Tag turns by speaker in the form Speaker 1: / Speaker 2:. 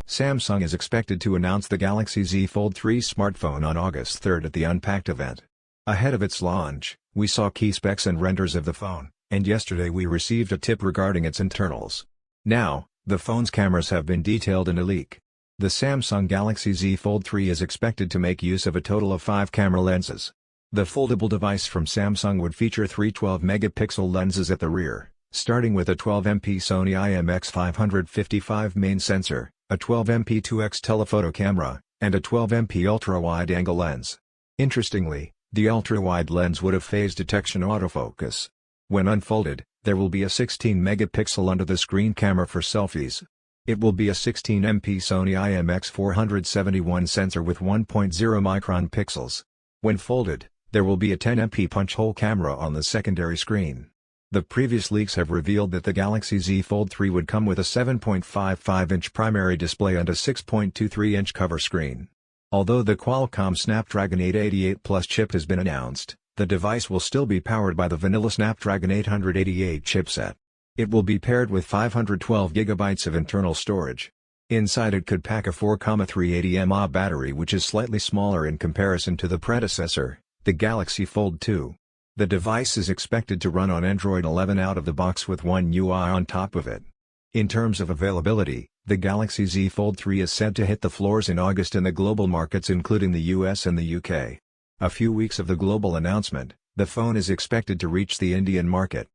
Speaker 1: Samsung is expected to announce the Galaxy Z Fold3 smartphone on August 3 at the Unpacked event. Ahead of its launch, we saw key specs and renders of the phone, and yesterday we received a tip regarding its internals. Now, the phone's cameras have been detailed in a leak. The Samsung Galaxy Z Fold3 is expected to make use of a total of 5 camera lenses. The foldable device from Samsung would feature 3 12-megapixel lenses at the rear, starting with a 12MP Sony IMX555 main sensor, a 12MP 2x telephoto camera, and a 12MP ultra-wide-angle lens. Interestingly, the ultra-wide lens would have phase detection autofocus. When unfolded, there will be a 16-megapixel under-the-screen camera for selfies. It will be a 16MP Sony IMX471 sensor with 1.0 micron pixels. When folded, there will be a 10MP punch-hole camera on the secondary screen. The previous leaks have revealed that the Galaxy Z Fold3 would come with a 7.55-inch primary display and a 6.23-inch cover screen. Although the Qualcomm Snapdragon 888 Plus chip has been announced, the device will still be powered by the vanilla Snapdragon 888 chipset. It will be paired with 512GB of internal storage. Inside it could pack a 4,380 mAh battery, which is slightly smaller in comparison to the predecessor, the Galaxy Fold 2. The device is expected to run on Android 11 out of the box with One UI on top of it. In terms of availability, the Galaxy Z Fold 3 is said to hit the floors in August in the global markets including the US and the UK. A few weeks of the global announcement, the phone is expected to reach the Indian market.